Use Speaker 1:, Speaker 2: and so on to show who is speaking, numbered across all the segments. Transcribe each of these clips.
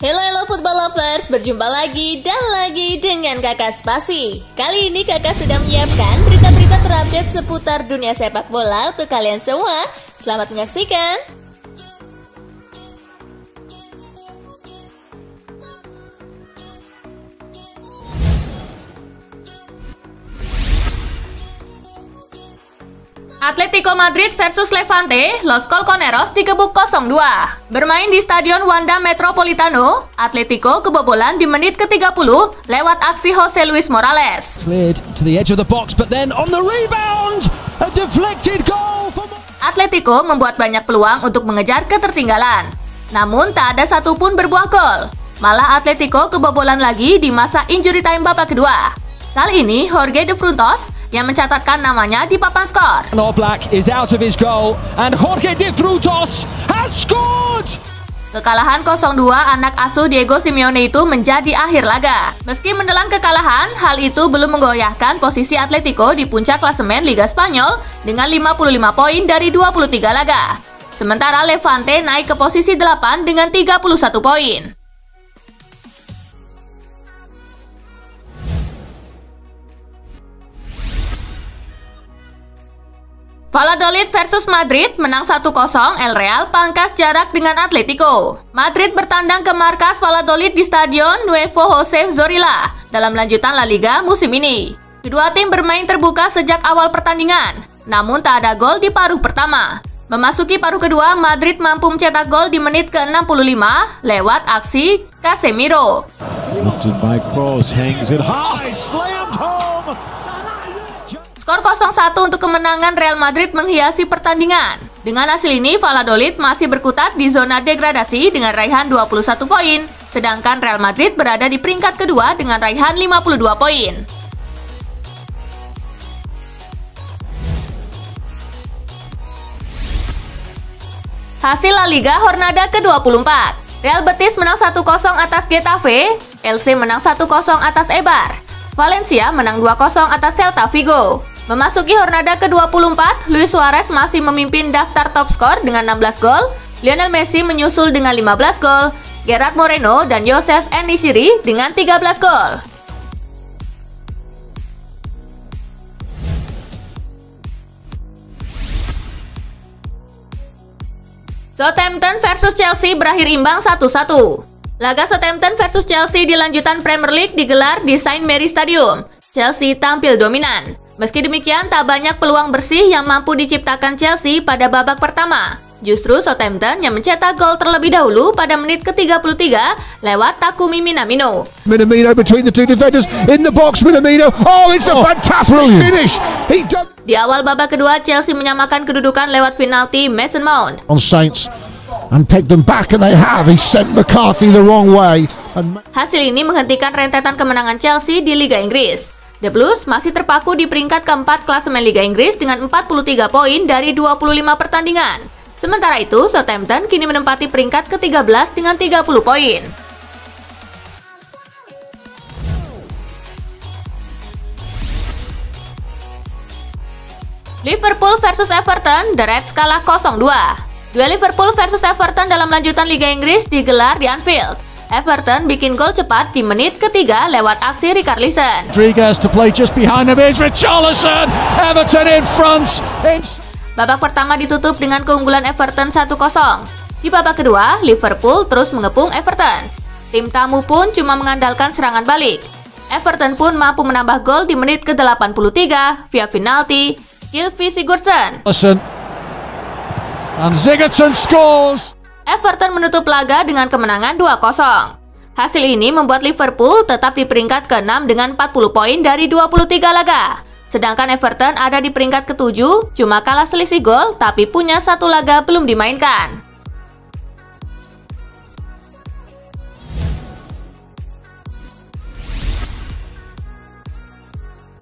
Speaker 1: Hello football lovers, berjumpa lagi dan lagi dengan Kakak Spasi. Kali ini Kakak sudah menyiapkan berita-berita terupdate seputar dunia sepak bola untuk kalian semua. Selamat menyaksikan. Atletico Madrid versus Levante, Los Colchoneros digebuk 0-2. Bermain di Stadion Wanda Metropolitano, Atletico kebobolan di menit ke-30 lewat aksi Jose Luis Morales.
Speaker 2: Cleared to the edge of the box, but then on the rebound, a deflected goal for...
Speaker 1: Atletico membuat banyak peluang untuk mengejar ketertinggalan. Namun tak ada satupun berbuah gol. Malah Atletico kebobolan lagi di masa injury time babak kedua. Kali ini Jorge de Frutos yang mencatatkan namanya di papan skor.
Speaker 2: Oblak is out of his goal and Jorge de Frutos has scored.
Speaker 1: Kekalahan 0-2 anak asuh Diego Simeone itu menjadi akhir laga. Meski menelan kekalahan, hal itu belum menggoyahkan posisi Atletico di puncak klasemen Liga Spanyol dengan 55 poin dari 23 laga. Sementara Levante naik ke posisi 8 dengan 31 poin. Valladolid versus Madrid menang 1-0, El Real pangkas jarak dengan Atletico. Madrid bertandang ke markas Valladolid di Stadion Nuevo José Zorrilla dalam lanjutan La Liga musim ini. Kedua tim bermain terbuka sejak awal pertandingan, namun tak ada gol di paruh pertama. Memasuki paruh kedua, Madrid mampu mencetak gol di menit ke-65 lewat aksi Casemiro. Skor 0-1 untuk kemenangan Real Madrid menghiasi pertandingan. Dengan hasil ini, Valladolid masih berkutat di zona degradasi dengan raihan 21 poin, sedangkan Real Madrid berada di peringkat kedua dengan raihan 52 poin. Hasil La Liga Jornada ke-24. Real Betis menang 1-0 atas Getafe, LC menang 1-0 atas Eibar, Valencia menang 2-0 atas Celta Vigo. Memasuki Jornada ke-24, Luis Suarez masih memimpin daftar top skor dengan 16 gol, Lionel Messi menyusul dengan 15 gol, Gerard Moreno dan Joseph En-Nesyri dengan 13 gol. Southampton versus Chelsea berakhir imbang 1-1. Laga Southampton versus Chelsea di lanjutan Premier League digelar di St. Mary Stadium. Chelsea tampil dominan. Meski demikian, tak banyak peluang bersih yang mampu diciptakan Chelsea pada babak pertama. Justru Southampton yang mencetak gol terlebih dahulu pada menit ke-33 lewat Takumi Minamino.
Speaker 3: Minamino between the two defenders in the box. Minamino, oh, it's a fantastic finish.
Speaker 1: Di awal babak kedua, Chelsea menyamakan kedudukan lewat penalti Mason Mount.
Speaker 3: On Saints and take them back, and they have. He sent McCarthy the wrong way.
Speaker 1: Hasil ini menghentikan rentetan kemenangan Chelsea di Liga Inggris. The Blues masih terpaku di peringkat keempat klasemen Liga Inggris dengan 43 poin dari 25 pertandingan. Sementara itu, Southampton kini menempati peringkat ke-13 dengan 30 poin. Liverpool versus Everton, The Reds kalah 0-2. Duel Liverpool versus Everton dalam lanjutan Liga Inggris digelar di Anfield. Everton bikin gol cepat di menit ketiga lewat aksi Richarlison.
Speaker 2: Rodriguez to play just behind him is Richarlison. Everton in front.
Speaker 1: Babak pertama ditutup dengan keunggulan Everton 1-0. Di babak kedua, Liverpool terus mengepung Everton. Tim tamu pun cuma mengandalkan serangan balik. Everton pun mampu menambah gol di menit ke-83 via penalti Gylfi Sigurdsson.
Speaker 2: And Sigurdsson scores.
Speaker 1: Everton menutup laga dengan kemenangan 2-0. Hasil ini membuat Liverpool tetap di peringkat ke-6 dengan 40 poin dari 23 laga. Sedangkan Everton ada di peringkat ke-7, cuma kalah selisih gol tapi punya satu laga belum dimainkan.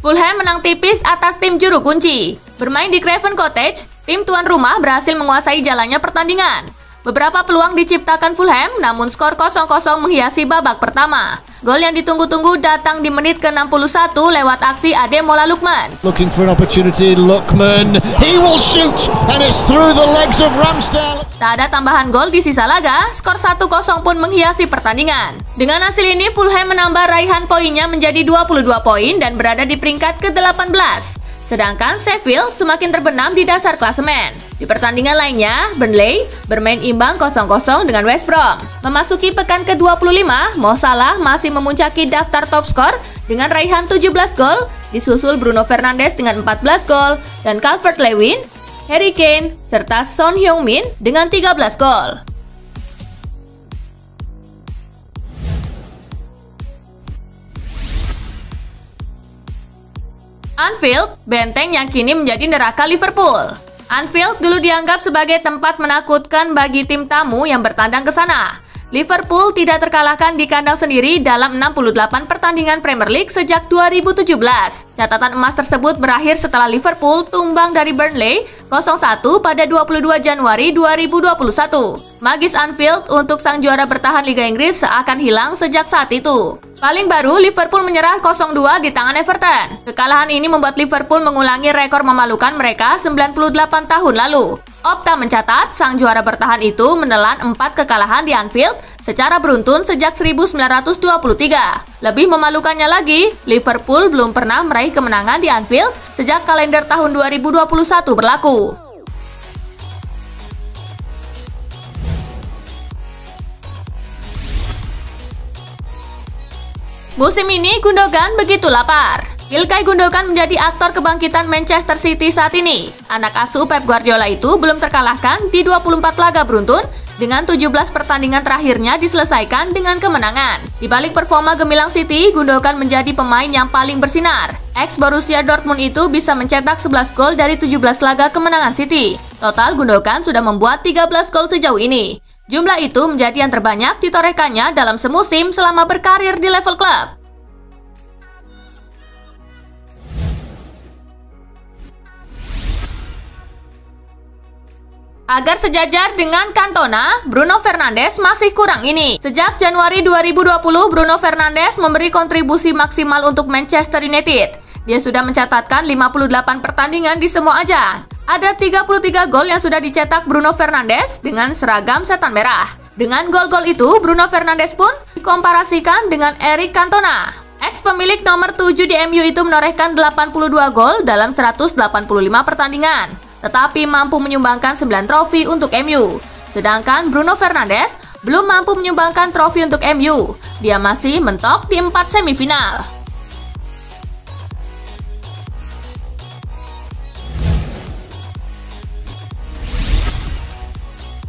Speaker 1: Fulham menang tipis atas tim juru kunci. Bermain di Craven Cottage, tim tuan rumah berhasil menguasai jalannya pertandingan. Beberapa peluang diciptakan Fulham, namun skor 0-0 menghiasi babak pertama. Gol yang ditunggu-tunggu datang di menit ke-61 lewat aksi Ademola Lookman.
Speaker 3: Looking for an opportunity, Lookman. He will shoot and it's through the legs of Ramsdale.
Speaker 1: Tak ada tambahan gol di sisa laga, skor 1-0 pun menghiasi pertandingan. Dengan hasil ini, Fulham menambah raihan poinnya menjadi 22 poin dan berada di peringkat ke-18. Sedangkan Sheffield semakin terbenam di dasar klasemen. Di pertandingan lainnya, Burnley bermain imbang 0-0 dengan West Brom. Memasuki pekan ke-25, Mo Salah masih memuncaki daftar top skor dengan raihan 17 gol, disusul Bruno Fernandes dengan 14 gol, dan Calvert-Lewin, Harry Kane, serta Son Heung-min dengan 13 gol. Anfield, benteng yang kini menjadi neraka Liverpool. Anfield dulu dianggap sebagai tempat menakutkan bagi tim tamu yang bertandang ke sana. Liverpool tidak terkalahkan di kandang sendiri dalam 68 pertandingan Premier League sejak 2017. Catatan emas tersebut berakhir setelah Liverpool tumbang dari Burnley 0-1 pada 22 Januari 2021. Magis Anfield untuk sang juara bertahan Liga Inggris seakan hilang sejak saat itu. Paling baru, Liverpool menyerah 0-2 di tangan Everton. Kekalahan ini membuat Liverpool mengulangi rekor memalukan mereka 98 tahun lalu. Opta mencatat, sang juara bertahan itu menelan 4 kekalahan di Anfield secara beruntun sejak 1923. Lebih memalukannya lagi, Liverpool belum pernah meraih kemenangan di Anfield sejak kalender tahun 2021 berlaku. Musim ini Gundogan begitu lapar. Ilkay Gundogan menjadi aktor kebangkitan Manchester City saat ini. Anak asuh Pep Guardiola itu belum terkalahkan di 24 laga beruntun dengan 17 pertandingan terakhirnya diselesaikan dengan kemenangan. Di balik performa gemilang City, Gundogan menjadi pemain yang paling bersinar. Ex Borussia Dortmund itu bisa mencetak 11 gol dari 17 laga kemenangan City. Total Gundogan sudah membuat 13 gol sejauh ini. Jumlah itu menjadi yang terbanyak ditorehkannya dalam semusim selama berkarir di level klub. Agar sejajar dengan Cantona, Bruno Fernandes masih kurang ini. Sejak Januari 2020, Bruno Fernandes memberi kontribusi maksimal untuk Manchester United. Dia sudah mencatatkan 58 pertandingan di semua ajang. Ada 33 gol yang sudah dicetak Bruno Fernandes dengan seragam setan merah. Dengan gol-gol itu, Bruno Fernandes pun dikomparasikan dengan Eric Cantona. Ex pemilik nomor 7 di MU itu menorehkan 82 gol dalam 185 pertandingan, tetapi mampu menyumbangkan 9 trofi untuk MU. Sedangkan Bruno Fernandes belum mampu menyumbangkan trofi untuk MU. Dia masih mentok di 4 semifinal.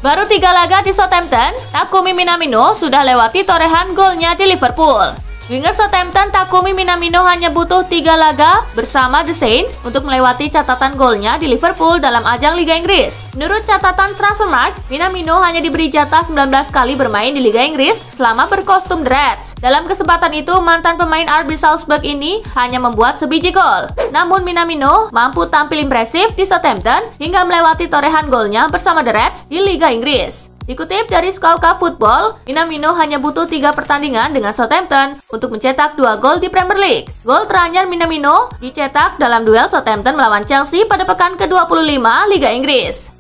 Speaker 1: Baru 3 laga di Southampton, Takumi Minamino sudah lewati torehan golnya di Liverpool. Winger Southampton Takumi Minamino hanya butuh 3 laga bersama The Saints untuk melewati catatan golnya di Liverpool dalam ajang Liga Inggris. Menurut catatan Transfermarkt, Minamino hanya diberi jatah 19 kali bermain di Liga Inggris selama berkostum The Reds. Dalam kesempatan itu, mantan pemain RB Salzburg ini hanya membuat sebiji gol. Namun Minamino mampu tampil impresif di Southampton hingga melewati torehan golnya bersama The Reds di Liga Inggris. Dikutip dari Scout Football, Minamino hanya butuh 3 pertandingan dengan Southampton untuk mencetak 2 gol di Premier League. Gol terakhir Minamino dicetak dalam duel Southampton melawan Chelsea pada pekan ke-25 Liga Inggris.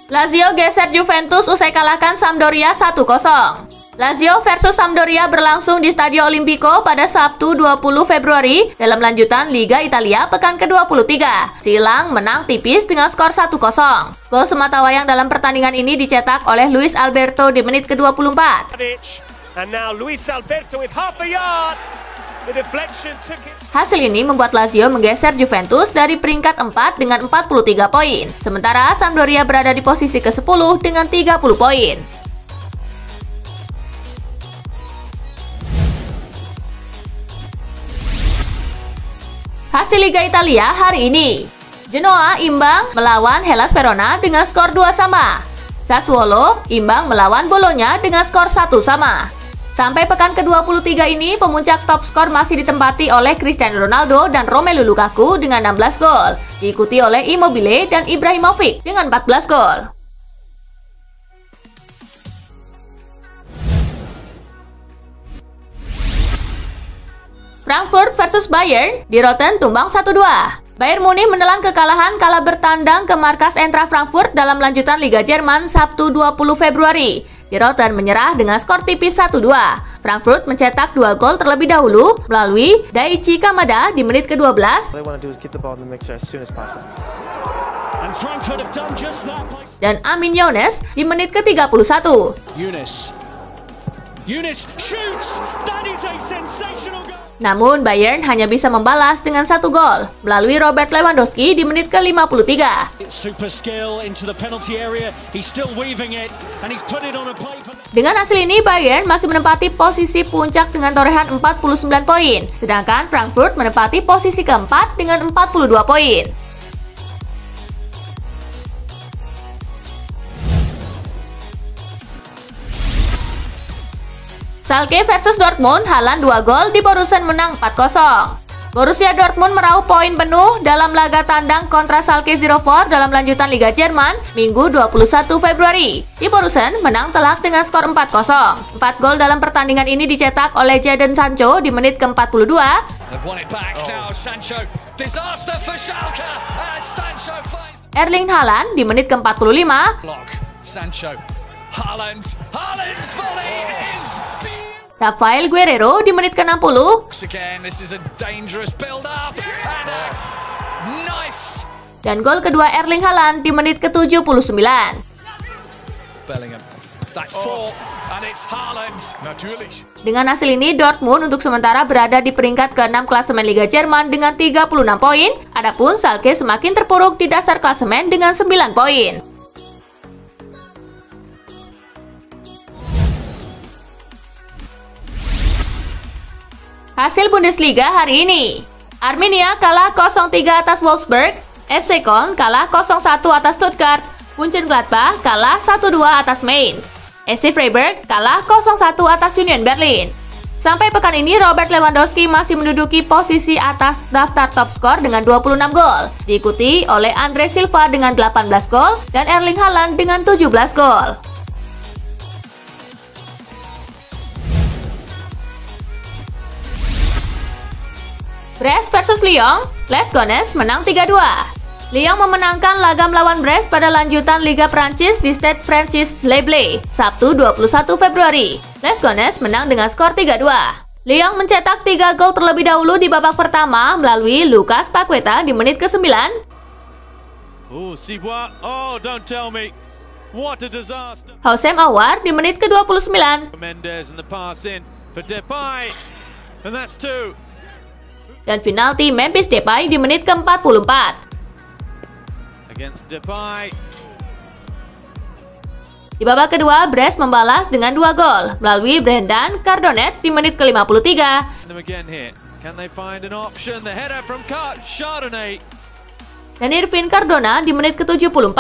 Speaker 1: Lazio geser Juventus usai kalahkan Sampdoria 1-0. Lazio versus Sampdoria berlangsung di Stadio Olimpico pada Sabtu 20 Februari dalam lanjutan Liga Italia pekan ke-23. Silang menang tipis dengan skor 1-0. Gol sematawayang dalam pertandingan ini dicetak oleh Luis Alberto di menit ke-24. Hasil ini membuat Lazio menggeser Juventus dari peringkat 4 dengan 43 poin. Sementara Sampdoria berada di posisi ke-10 dengan 30 poin. Hasil Liga Italia hari ini. Genoa imbang melawan Hellas Verona dengan skor 2-2. Sassuolo imbang melawan Bologna dengan skor 1-1. Sampai pekan ke-23 ini, pemuncak top skor masih ditempati oleh Cristiano Ronaldo dan Romelu Lukaku dengan 16 gol, diikuti oleh Immobile dan Ibrahimovic dengan 14 gol. Frankfurt versus Bayern, di Rotten tumbang 1-2. Bayern Munich menelan kekalahan kala bertandang ke markas Eintracht Frankfurt dalam lanjutan Liga Jerman Sabtu 20 Februari. Di Rotten menyerah dengan skor tipis 1-2. Frankfurt mencetak 2 gol terlebih dahulu melalui Daichi Kamada di menit ke-12 dan Amin Younes di menit ke-31.
Speaker 2: Younes shoots. That is a sensational goal.
Speaker 1: Namun Bayern hanya bisa membalas dengan 1 gol melalui Robert Lewandowski di menit ke-53.
Speaker 2: Super skill into the penalty area. He's still weaving it and he's put it on a plate.
Speaker 1: Dengan hasil ini, Bayern masih menempati posisi puncak dengan torehan 49 poin, sedangkan Frankfurt menempati posisi keempat dengan 42 poin. Schalke versus Dortmund, Haaland 2 gol di Borussen menang 4-0. Borussia Dortmund meraup poin penuh dalam laga tandang kontra Schalke 04 dalam lanjutan Liga Jerman Minggu 21 Februari. Di Borussen menang telak dengan skor 4-0. 4 gol dalam pertandingan ini dicetak oleh Jadon Sancho di menit ke-42. Erling Haaland di menit ke-45. Rafael Guerreiro di menit ke-60. Dan gol kedua Erling Haaland di menit ke-79. Dengan hasil ini, Dortmund untuk sementara berada di peringkat ke-6 klasemen Liga Jerman dengan 36 poin. Adapun Schalke semakin terpuruk di dasar klasemen dengan 9 poin. Hasil Bundesliga hari ini: Arminia kalah 0-3 atas Wolfsburg, FC Köln kalah 0-1 atas Stuttgart, Mönchengladbach kalah 1-2 atas Mainz, SC Freiburg kalah 0-1 atas Union Berlin. Sampai pekan ini, Robert Lewandowski masih menduduki posisi atas daftar top skor dengan 26 gol, diikuti oleh Andre Silva dengan 18 gol dan Erling Haaland dengan 17 gol. Brest versus Lyon, Les Gones menang 3-2. Lyon memenangkan laga melawan Brest pada lanjutan Liga Prancis di Stade Francis Leblay, Sabtu 21 Februari. Les Gones menang dengan skor 3-2. Lyon mencetak 3 gol terlebih dahulu di babak pertama melalui Lucas Paqueta di menit ke-9.
Speaker 2: Don't tell me. What a disaster.
Speaker 1: Houssem Aouar di menit ke-29.
Speaker 2: Mendes and the pass in for Depay. And that's 2.
Speaker 1: Dan penalti Memphis Depay di menit ke-44.
Speaker 2: Against Depay.
Speaker 1: Di babak kedua, Brest membalas dengan 2 gol melalui Brendan Cardonet di menit ke-53. Dan Irvin Cardona di menit ke-74.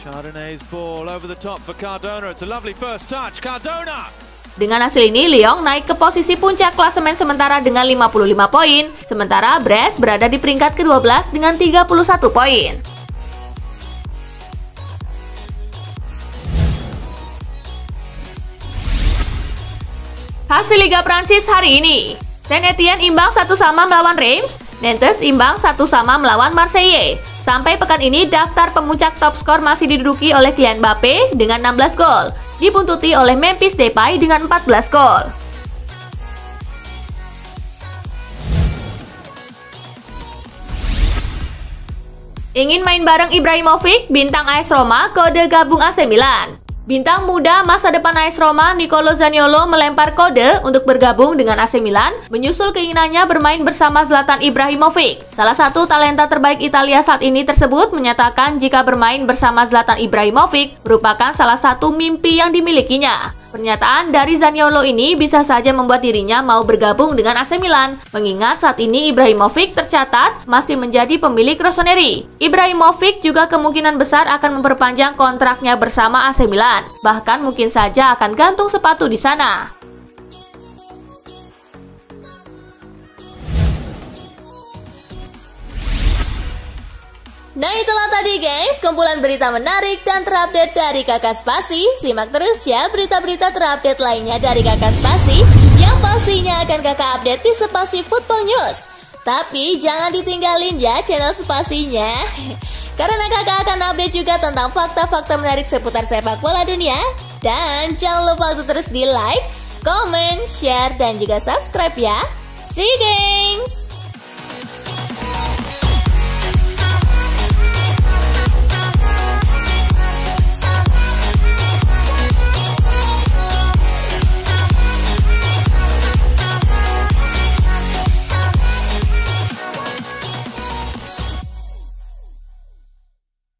Speaker 2: Chardonnay's ball over the top for Cardona. It's a lovely first touch. Cardona.
Speaker 1: Dengan hasil ini, Lyon naik ke posisi puncak klasemen sementara dengan 55 poin, sementara Brest berada di peringkat ke-12 dengan 31 poin. Hasil Liga Prancis hari ini: Saint-Étienne imbang 1-1 melawan Reims, Nantes imbang 1-1 melawan Marseille. Sampai pekan ini, daftar pemuncak top skor masih diduduki oleh Kylian Mbappe dengan 16 gol, dibuntuti oleh Memphis Depay dengan 14 gol. Ingin main bareng Ibrahimovic, bintang AS Roma kode gabung AC Milan. Bintang muda masa depan AS Roma Nicolo Zaniolo melempar kode untuk bergabung dengan AC Milan, menyusul keinginannya bermain bersama Zlatan Ibrahimovic. Salah satu talenta terbaik Italia saat ini tersebut menyatakan jika bermain bersama Zlatan Ibrahimovic merupakan salah satu mimpi yang dimilikinya. Pernyataan dari Zaniolo ini bisa saja membuat dirinya mau bergabung dengan AC Milan, mengingat saat ini Ibrahimovic tercatat masih menjadi pemilik Rossoneri. Ibrahimovic juga kemungkinan besar akan memperpanjang kontraknya bersama AC Milan, bahkan mungkin saja akan gantung sepatu di sana. Nah itulah tadi guys, kumpulan berita menarik dan terupdate dari Kakak Spasi. Simak terus ya berita-berita terupdate lainnya dari Kakak Spasi, yang pastinya akan Kakak update di Spasi Football News. Tapi jangan ditinggalin ya channel Spasinya, karena Kakak akan update juga tentang fakta-fakta menarik seputar sepak bola dunia. Dan jangan lupa untuk terus di like, comment, share, dan juga subscribe ya. See you guys!